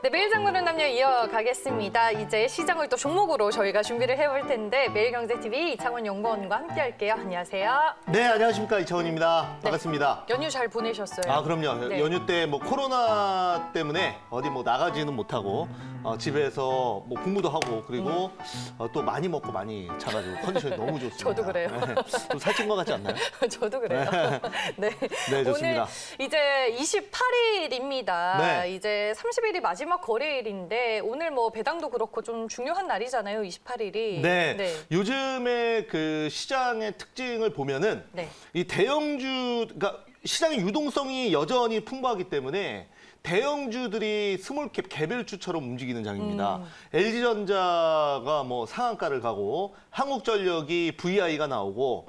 네, 매일 장보는 남녀 이어가겠습니다. 이제 시장을 또 종목으로 저희가 준비를 해볼 텐데 매일경제TV 이창원 연구원과 함께할게요. 안녕하세요. 네, 안녕하십니까. 이창원입니다. 반갑습니다. 연휴 잘 보내셨어요? 아, 그럼요. 네. 연휴 때 뭐 코로나 때문에 어디 뭐 나가지는 못하고 집에서 뭐 공부도 하고 그리고 또 많이 먹고 많이 자가지고 컨디션이 너무 좋습니다. 저도 그래요. 네. 좀 살찐 것 같지 않나요? 저도 그래요. 네. 네, 좋습니다. 오늘 이제 28일입니다. 네. 이제 30일이 마지막 거래일인데 오늘 뭐 배당도 그렇고 좀 중요한 날이잖아요, 28일이. 네. 요즘에 그 시장의 특징을 보면은 이 대형주, 그러니까 시장의 유동성이 여전히 풍부하기 때문에 대형주들이 스몰캡 개별주처럼 움직이는 장입니다. LG전자가 뭐 상한가를 가고 한국전력이 VI가 나오고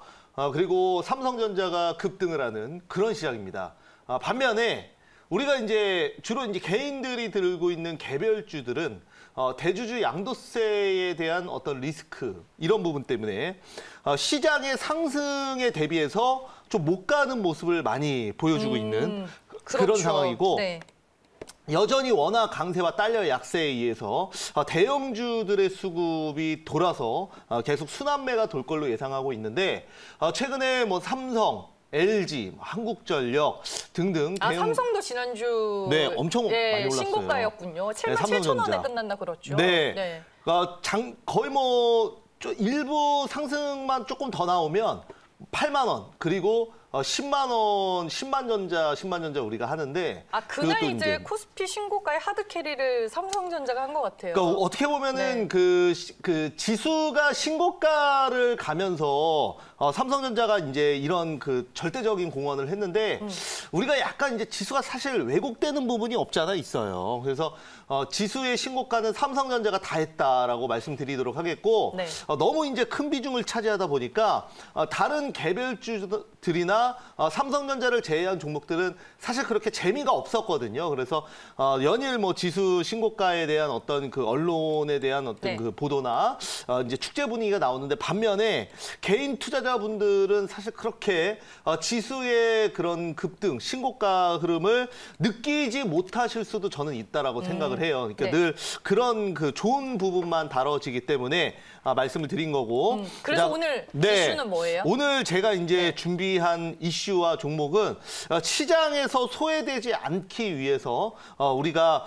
그리고 삼성전자가 급등을 하는 그런 시장입니다. 반면에 우리가 이제 주로 이제 개인들이 들고 있는 개별주들은 대주주 양도세에 대한 어떤 리스크 이런 부분 때문에 시장의 상승에 대비해서 좀 못 가는 모습을 많이 보여주고 있는 그런 그렇죠. 상황이고 네. 여전히 워낙 강세와 달러의 약세에 의해서 대형주들의 수급이 돌아서 계속 순환매가 돌 걸로 예상하고 있는데 최근에 뭐 삼성, LG, 한국전력 등등 대형... 삼성도 지난주 네, 엄청 많이 올랐어요. 신고가였군요. 7만 네, 7천 원에 끝났나 그렇죠. 네. 거의 뭐 일부 상승만 조금 더 나오면 8만 원 그리고 10만 원, 10만전자 우리가 하는데 그날 이제 코스피 신고가의 하드캐리를 삼성전자가 한 것 같아요. 그러니까 어떻게 보면은 그 지수가 신고가를 가면서 삼성전자가 이제 이런 그 절대적인 공헌을 했는데 우리가 약간 이제 지수가 사실 왜곡되는 부분이 없지 않아 있어요. 그래서 지수의 신고가는 삼성전자가 다 했다라고 말씀드리도록 하겠고 너무 이제 큰 비중을 차지하다 보니까 다른 개별주들이나 삼성전자를 제외한 종목들은 사실 그렇게 재미가 없었거든요. 그래서 연일 뭐 지수 신고가에 대한 어떤 그 언론에 대한 어떤 그 보도나 이제 축제 분위기가 나오는데 반면에 개인 투자자분들은 사실 그렇게 지수의 그런 급등, 신고가 흐름을 느끼지 못하실 수도 저는 있다라고 생각을 해요. 그러니까 늘 그런 그 좋은 부분만 다뤄지기 때문에 말씀을 드린 거고. 그래서 오늘 이슈는 뭐예요? 오늘 제가 이제 준비한 이슈와 종목은 시장에서 소외되지 않기 위해서 우리가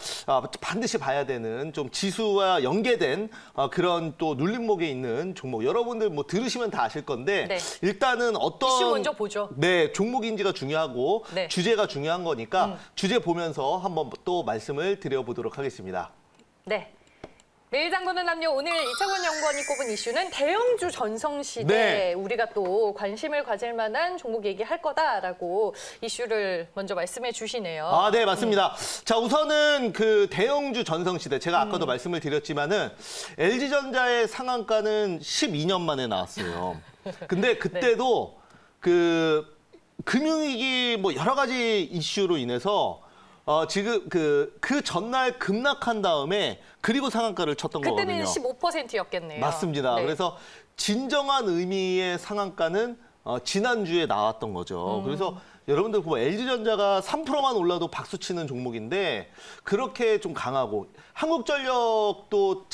반드시 봐야 되는 좀 지수와 연계된 그런 또 눌림목에 있는 종목. 여러분들 뭐 들으시면 다 아실 건데 일단은 어떤 이슈 먼저 보죠. 네, 종목인지가 중요하고 주제가 중요한 거니까 주제 보면서 한번 또 말씀을 드려보도록 하겠습니다. 네. 매일 장보는 남녀 오늘 이창원 연구원이 꼽은 이슈는 대형주 전성시대 우리가 또 관심을 가질 만한 종목 얘기할 거다라고 이슈를 먼저 말씀해 주시네요. 네, 맞습니다. 자, 우선은 그 대형주 전성시대 제가 아까도 말씀을 드렸지만은 LG전자의 상한가는 12년 만에 나왔어요. 근데 그때도 그 금융위기 뭐 여러 가지 이슈로 인해서 지금 그 전날 급락한 다음에 그리고 상한가를 쳤던 거거든요. 그때는 15%였겠네요. 맞습니다. 그래서 진정한 의미의 상한가는 지난주에 나왔던 거죠. 그래서 여러분들 뭐 LG전자가 3%만 올라도 박수치는 종목인데 그렇게 좀 강하고 한국전력도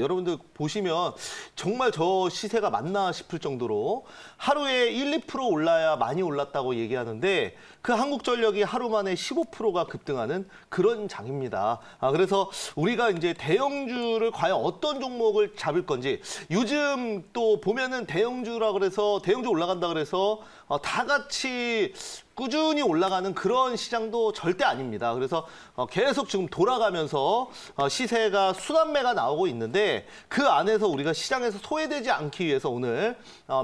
여러분들 보시면 정말 저 시세가 맞나 싶을 정도로 하루에 1, 2% 올라야 많이 올랐다고 얘기하는데 그 한국전력이 하루 만에 15%가 급등하는 그런 장입니다. 그래서 우리가 이제 대형주를 과연 어떤 종목을 잡을 건지 요즘 또 보면은 대형주라 그래서 대형주 올라간다 그래서 다 같이 꾸준히 올라가는 그런 시장도 절대 아닙니다. 그래서 계속 지금 돌아가면서 시세가 순환매가 나오고 있는데 그 안에서 우리가 시장에서 소외되지 않기 위해서 오늘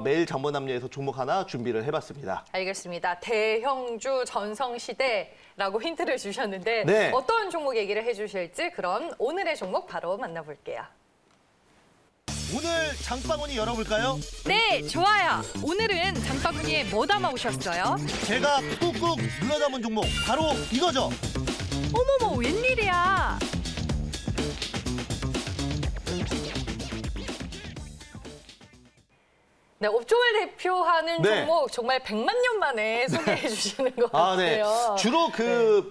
매일 장보남녀에서 종목 하나 준비를 해봤습니다. 알겠습니다. 대형주 전성시대라고 힌트를 주셨는데 어떤 종목 얘기를 해주실지 그럼 오늘의 종목 바로 만나볼게요. 오늘 장바구니 열어볼까요? 네, 좋아요. 오늘은 장바구니에 뭐 담아오셨어요? 제가 꾹꾹 눌러 담은 종목 바로 이거죠. 어머머, 웬일이야. 네, 업종을 대표하는 종목 정말 100만 년 만에 소개해 주시는 것 같아요. 주로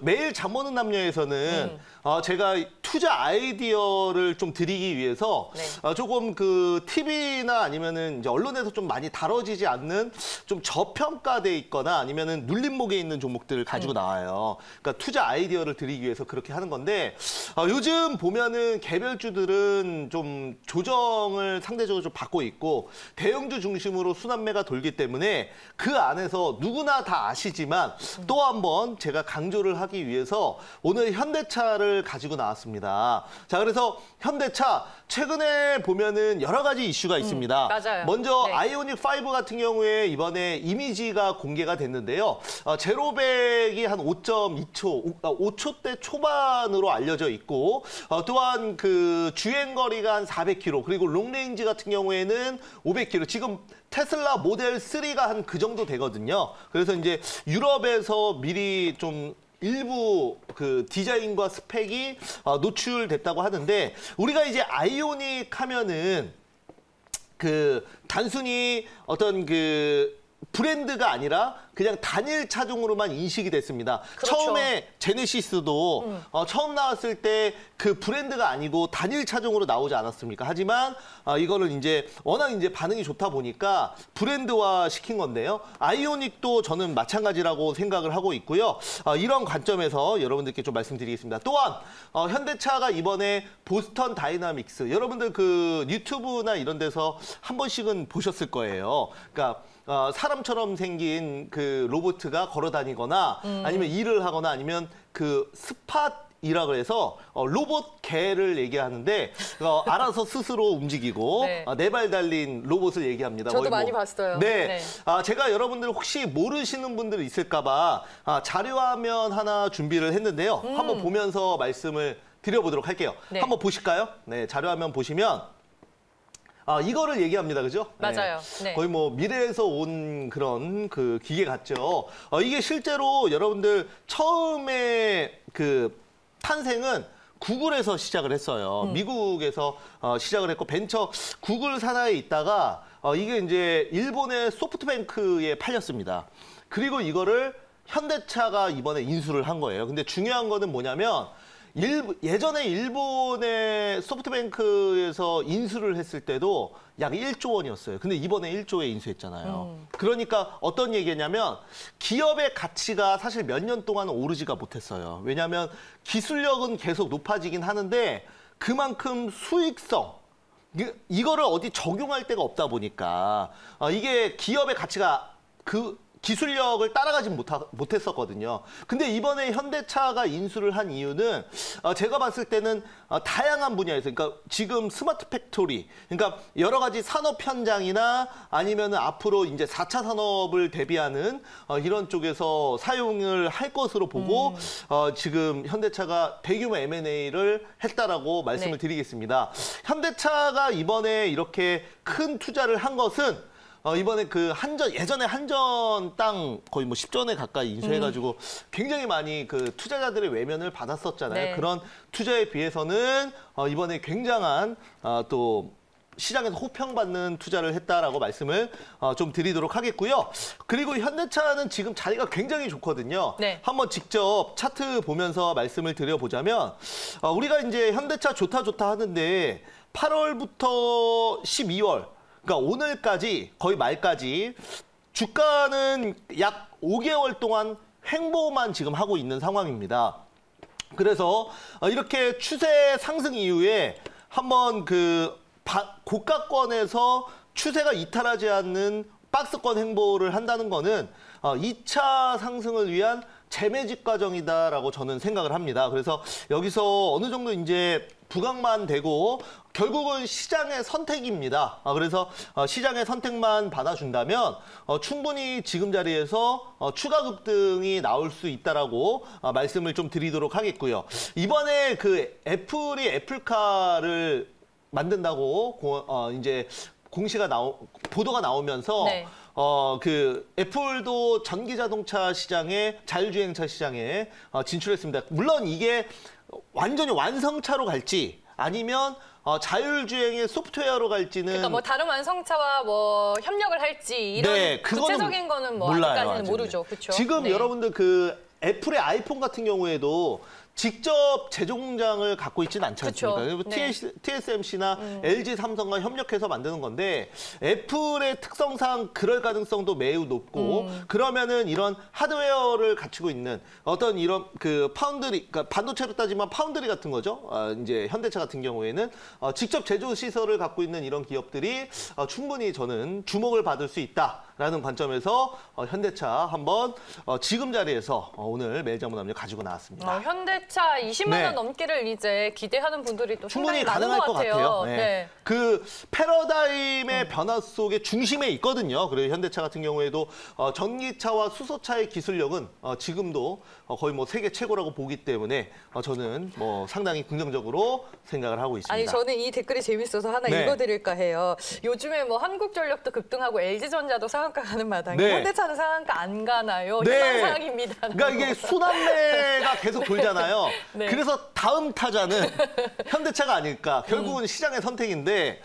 매일 잠 오는 남녀에서는 제가 투자 아이디어를 좀 드리기 위해서 네. 조금 그 TV나 아니면은 이제 언론에서 좀 많이 다뤄지지 않는 좀 저평가돼 있거나 아니면은 눌림목에 있는 종목들을 가지고 나와요. 그러니까 투자 아이디어를 드리기 위해서 그렇게 하는 건데 요즘 보면은 개별주들은 좀 조정을 상대적으로 좀 받고 있고 대형주 중심으로 순환매가 돌기 때문에 그 안에서 누구나 다 아시지만 또 한번 제가 강조를 하기 위해서 오늘 현대차를 가지고 나왔습니다. 자, 그래서 현대차 최근에 보면은 여러 가지 이슈가 있습니다. 맞아요. 먼저 네. 아이오닉 5 같은 경우에 이번에 이미지가 공개가 됐는데요. 제로백이 한 5.2초, 5초대 초반으로 알려져 있고 또한 그 주행 거리가 한 400km 그리고 롱레인지 같은 경우에는 500km. 지금 테슬라 모델 3가 한 그 정도 되거든요. 그래서 이제 유럽에서 미리 좀 일부 그 디자인과 스펙이 노출됐다고 하는데 우리가 이제 아이오닉 하면은 그 단순히 어떤 그 브랜드가 아니라 그냥 단일 차종으로만 인식이 됐습니다. 그렇죠. 처음에 제네시스도 처음 나왔을 때 그 브랜드가 아니고 단일 차종으로 나오지 않았습니까? 하지만 이거를 이제 워낙 이제 반응이 좋다 보니까 브랜드화 시킨 건데요. 아이오닉도 저는 마찬가지라고 생각을 하고 있고요. 이런 관점에서 여러분들께 좀 말씀드리겠습니다. 또한 현대차가 이번에 보스턴 다이나믹스 여러분들 그 유튜브나 이런 데서 한 번씩은 보셨을 거예요. 그러니까 사람처럼 생긴 그 로봇가 걸어 다니거나 아니면 일을 하거나 아니면 그 스팟이라고 해서 로봇 개를 얘기하는데 알아서 스스로 움직이고 네. 네 발 달린 로봇을 얘기합니다. 저도 거의 많이 봤어요. 네. 네. 제가 여러분들 혹시 모르시는 분들 있을까 봐 자료화면 하나 준비를 했는데요. 한번 보면서 말씀을 드려보도록 할게요. 네. 한번 보실까요? 네, 자료화면 보시면 이거를 얘기합니다. 그죠? 맞아요. 네. 거의 뭐 미래에서 온 그런 그 기계 같죠. 이게 실제로 여러분들 처음에 그 탄생은 구글에서 시작을 했어요. 미국에서 시작을 했고 벤처 구글 산하에 있다가 이게 이제 일본의 소프트뱅크에 팔렸습니다. 그리고 이거를 현대차가 이번에 인수를 한 거예요. 근데 중요한 거는 뭐냐면 예전에 일본의 소프트뱅크에서 인수를 했을 때도 약 1조 원이었어요. 근데 이번에 1조에 인수했잖아요. 그러니까 어떤 얘기냐면 기업의 가치가 사실 몇 년 동안 오르지가 못했어요. 왜냐하면 기술력은 계속 높아지긴 하는데 그만큼 수익성, 이거를 어디 적용할 데가 없다 보니까 이게 기업의 가치가 그 기술력을 따라가지 못했었거든요. 근데 이번에 현대차가 인수를 한 이유는 제가 봤을 때는 다양한 분야에서 그러니까 지금 스마트 팩토리 그러니까 여러 가지 산업 현장이나 아니면 앞으로 이제 4차 산업을 대비하는 이런 쪽에서 사용을 할 것으로 보고 지금 현대차가 대규모 M&A를 했다라고 말씀을 드리겠습니다. 현대차가 이번에 이렇게 큰 투자를 한 것은 이번에 그 예전에 한전 땅 거의 뭐 10조 가까이 인수해가지고 굉장히 많이 그 투자자들의 외면을 받았었잖아요. 네. 그런 투자에 비해서는 이번에 굉장한 또 시장에서 호평받는 투자를 했다라고 말씀을 좀 드리도록 하겠고요. 그리고 현대차는 지금 자리가 굉장히 좋거든요. 네. 한번 직접 차트 보면서 말씀을 드려보자면 우리가 이제 현대차 좋다 하는데 8월부터 12월 그러니까 오늘까지 거의 말까지 주가는 약 5개월 동안 횡보만 지금 하고 있는 상황입니다. 그래서 이렇게 추세 상승 이후에 한번 그 고가권에서 추세가 이탈하지 않는 박스권 횡보를 한다는 거는 2차 상승을 위한 재매집 과정이다라고 저는 생각을 합니다. 그래서 여기서 어느 정도 이제 부각만 되고 결국은 시장의 선택입니다. 그래서 시장의 선택만 받아준다면 충분히 지금 자리에서 추가 급등이 나올 수 있다라고 말씀을 좀 드리도록 하겠고요. 이번에 그 애플이 애플카를 만든다고 이제 보도가 나오면서 네. 그 애플도 전기 자동차 시장에 자율주행차 시장에 진출했습니다. 물론 이게 완전히 완성차로 갈지 아니면 자율주행의 소프트웨어로 갈지는 그러니까 뭐 다른 완성차와 뭐 협력을 할지 이런 구체적인 거는 뭐 몰라요, 아직까지는 아직은. 모르죠. 그렇죠? 지금 네. 여러분들 그 애플의 아이폰 같은 경우에도 직접 제조 공장을 갖고 있지는 않지 그쵸. 않습니까? 네. TSMC나 LG, 삼성과 협력해서 만드는 건데 애플의 특성상 그럴 가능성도 매우 높고 그러면은 이런 하드웨어를 갖추고 있는 어떤 이런 그 파운드리, 그러니까 반도체로 따지면 파운드리 같은 거죠. 이제 현대차 같은 경우에는 직접 제조 시설을 갖고 있는 이런 기업들이 충분히 저는 주목을 받을 수 있다라는 관점에서 현대차 한번 지금 자리에서 오늘 매일장문남녀 가지고 나왔습니다. 현대차 20만 네. 원 넘기를 이제 기대하는 분들이 또 충분히 상당히 가능할 많은 것 것 같아요. 네. 그 패러다임의 변화 속에 중심에 있거든요. 그래서 현대차 같은 경우에도 전기차와 수소차의 기술력은 지금도 거의 뭐 세계 최고라고 보기 때문에 저는 뭐 상당히 긍정적으로 생각을 하고 있습니다. 아니 저는 이 댓글이 재밌어서 하나 네. 읽어드릴까 해요. 요즘에 뭐 한국전력도 급등하고 LG전자도 상한가 가는 마당에 네. 현대차는 상한가 안 가나요? 네. 희망사항입니다. 그러니까 이게 순환매가 계속 돌잖아요. 네. 그래서 다음 타자는 현대차가 아닐까. 결국은 시장의 선택인데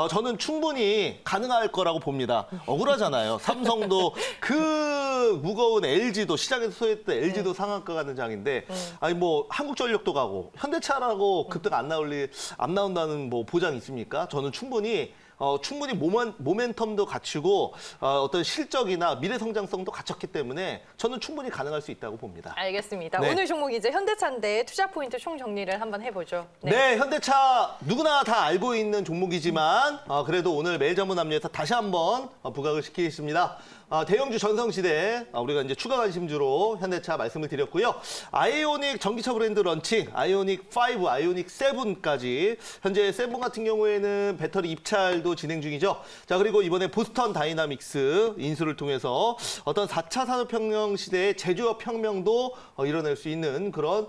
저는 충분히 가능할 거라고 봅니다. 억울하잖아요. 삼성도 그 무거운 LG도 시장에서 소외했던 LG도 상한가 가는 장인데 아니 뭐 한국전력도 가고 현대차라고 급등 안 나온다는 뭐 보장이 있습니까? 저는 충분히 모멘텀도 갖추고 어떤 실적이나 미래 성장성도 갖췄기 때문에 저는 충분히 가능할 수 있다고 봅니다. 알겠습니다. 네. 오늘 종목 이제 현대차인데 투자 포인트 총 정리를 한번 해보죠. 네, 현대차 누구나 다 알고 있는 종목이지만 그래도 오늘 매일전문남녀에서 다시 한번 부각을 시키겠습니다. 대형주 전성시대 우리가 이제 추가 관심주로 현대차 말씀을 드렸고요. 아이오닉 전기차 브랜드 런칭, 아이오닉 5, 아이오닉 7까지 현재 7 같은 경우에는 배터리 입찰도 진행 중이죠. 자, 그리고 이번에 보스턴 다이나믹스 인수를 통해서 어떤 4차 산업혁명 시대의 제조업 혁명도 이뤄낼 수 있는 그런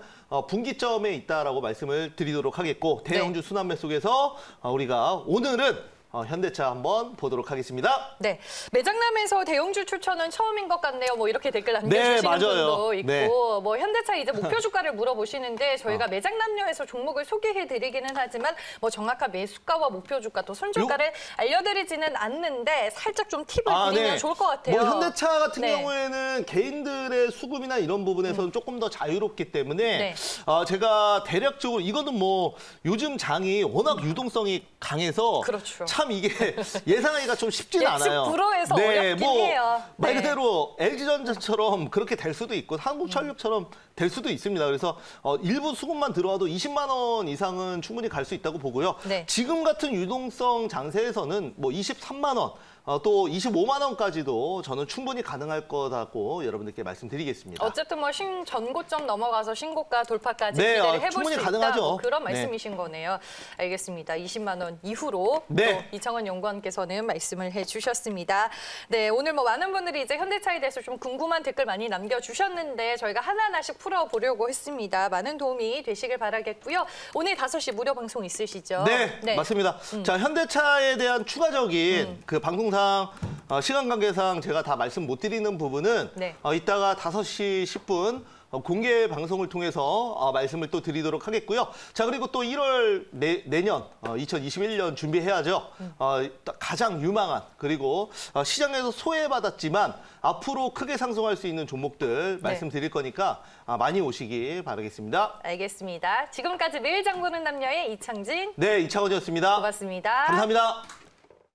분기점에 있다라고 말씀을 드리도록 하겠고 대형주 순환매 속에서 우리가 오늘은 현대차 한번 보도록 하겠습니다. 네, 매장남에서 대형주 추천은 처음인 것 같네요. 뭐 이렇게 댓글 남겨주시는 맞아요. 분도 있고, 네. 뭐 현대차 이제 목표 주가를 물어보시는데 저희가 매장남녀에서 종목을 소개해드리기는 하지만 뭐 정확한 매수가와 목표 주가 또 손절가를 알려드리지는 않는데 살짝 좀 팁을 드리면 좋을 것 같아요. 뭐 현대차 같은 네. 경우에는 개인들의 수급이나 이런 부분에서는 조금 더 자유롭기 때문에 네. 제가 대략적으로 이거는 뭐 요즘 장이 워낙 유동성이 강해서 그렇죠. 참 이게 예상하기가 좀 쉽지는 않아요. 예측 불허해서 어렵긴 해요. 말 네. 그대로 LG전자처럼 그렇게 될 수도 있고 한국전력처럼 될 수도 있습니다. 그래서 일부 수급만 들어와도 20만 원 이상은 충분히 갈 수 있다고 보고요. 네. 지금 같은 유동성 장세에서는 뭐 23만 원, 또 25만 원까지도 저는 충분히 가능할 거라고 여러분들께 말씀드리겠습니다. 어쨌든 뭐 전고점 넘어가서 신고가 돌파까지 네, 기대를 해볼 충분히 수 가능하죠. 있다. 뭐 그런 네. 말씀이신 거네요. 알겠습니다. 20만 원 이후로 네. 또 이창원 연구원께서는 말씀을 해주셨습니다. 네, 오늘 뭐 많은 분들이 이제 현대차에 대해서 좀 궁금한 댓글 많이 남겨주셨는데 저희가 하나하나씩 풀어보려고 했습니다. 많은 도움이 되시길 바라겠고요. 오늘 5시 무료 방송 있으시죠? 네, 맞습니다. 자, 현대차에 대한 추가적인 그 방송상 시간 관계상 제가 다 말씀 못 드리는 부분은 네. 이따가 5시 10분 공개 방송을 통해서 말씀을 또 드리도록 하겠고요. 자, 그리고 또 1월 내년 2021년 준비해야죠. 가장 유망한 그리고 시장에서 소외받았지만 앞으로 크게 상승할 수 있는 종목들 말씀드릴 거니까 많이 오시기 바라겠습니다. 알겠습니다. 지금까지 매일 장 보는 남녀의 이창진. 네, 이창원이었습니다. 고맙습니다. 감사합니다.